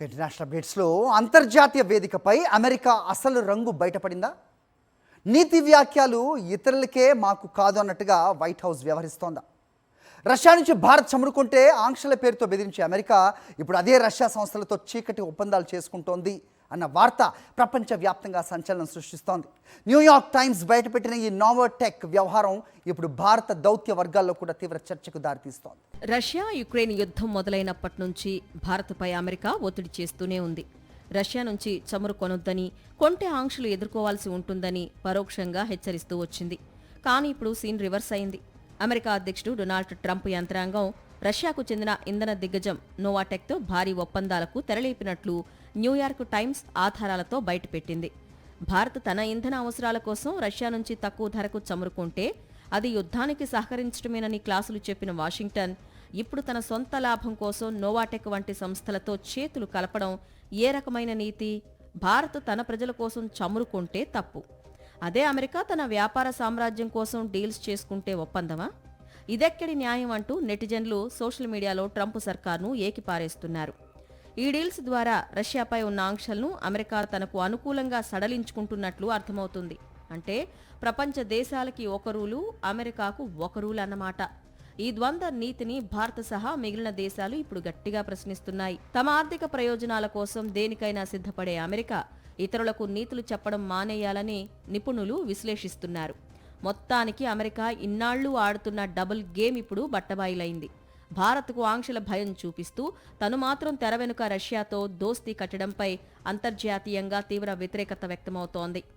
International అప్డేట్స్లో అంతర్జాతీయ వేదికపై America అసలు రంగు బయటపడిందా? నీతి వ్యాఖ్యలు ఇతరులకే మాకు కాదు అన్నట్టుగా వైట్ హౌస్ వ్యవహరిస్తోందా? రష్యా నుంచి భారత్ చమురుకుంటే ఆంక్షల పేరుతో బెదిరించే అమెరికా ఇప్పుడు అదే రష్యా సంస్థలతో చీకటి ఒప్పందాలు చేసుకుంటోంది అన్న వార్త ప్రపంచవ్యాప్తంగా సంచలనం సృష్టిస్తోంది. న్యూయార్క్ టైమ్స్ బయటపెట్టిన ఈ నోవోటెక్ వ్యవహారం ఇప్పుడు భారత దౌత్య వర్గాల్లో కూడా తీవ్ర చర్చకు దారితీస్తోంది. రష్యా యుక్రెయిన్ యుద్ధం మొదలైనప్పటి నుంచి భారత్పై అమెరికా ఒత్తిడి చేస్తూనే ఉంది. రష్యా నుంచి చమురు కొనొద్దని, కొంటే ఆంక్షలు ఎదుర్కోవాల్సి ఉంటుందని పరోక్షంగా హెచ్చరిస్తూ వచ్చింది. కానీ ఇప్పుడు సీన్ రివర్స్ అయింది. అమెరికా అధ్యక్షుడు డొనాల్డ్ ట్రంప్ యంత్రాంగం రష్యాకు చెందిన ఇంధన దిగ్గజం నోవాటెక్తో భారీ ఒప్పందాలకు తెరలేపినట్లు న్యూయార్క్ టైమ్స్ ఆధారాలతో బయటపెట్టింది. భారత్ తన ఇంధన అవసరాల కోసం రష్యా నుంచి తక్కువ ధరకు చమురుకుంటే అది యుద్ధానికి సహకరించడమేనని క్లాసులు చెప్పిన వాషింగ్టన్ ఇప్పుడు తన సొంత లాభం కోసం నోవాటెక్ వంటి సంస్థలతో చేతులు కలపడం ఏ రకమైన నీతి? భారత్ తన ప్రజల కోసం చమురుకుంటే తప్పు, అదే అమెరికా తన వ్యాపార సామ్రాజ్యం కోసం డీల్స్ చేసుకుంటే ఒప్పందమా? ఇదెక్కడి న్యాయం అంటూ నెటిజన్లు సోషల్ మీడియాలో ట్రంప్ సర్కార్ను ఏకిపారేస్తున్నారు. ఈ డీల్స్ ద్వారా రష్యాపై ఉన్న ఆంక్షలను అమెరికా తనకు అనుకూలంగా సడలించుకుంటున్నట్లు అర్థమవుతుంది. అంటే ప్రపంచ దేశాలకి ఒక రూలు, అమెరికాకు ఒక రూలు అన్నమాట. ఈ ద్వంద్వ నీతిని భారత్ సహా మిగిలిన దేశాలు ఇప్పుడు గట్టిగా ప్రశ్నిస్తున్నాయి. తమ ఆర్థిక ప్రయోజనాల కోసం దేనికైనా సిద్ధపడే అమెరికా ఇతరులకు నీతులు చెప్పడం మానేయాలని నిపుణులు విశ్లేషిస్తున్నారు. మొత్తానికి అమెరికా ఇన్నాళ్లు ఆడుతున్న డబుల్ గేమ్ ఇప్పుడు బట్టబాయిలైంది. భారత్కు ఆంక్షల భయం చూపిస్తూ తను మాత్రం తెర వెనుక రష్యాతో దోస్తీ కట్టడంపై అంతర్జాతీయంగా తీవ్ర వ్యతిరేకత వ్యక్తమవుతోంది.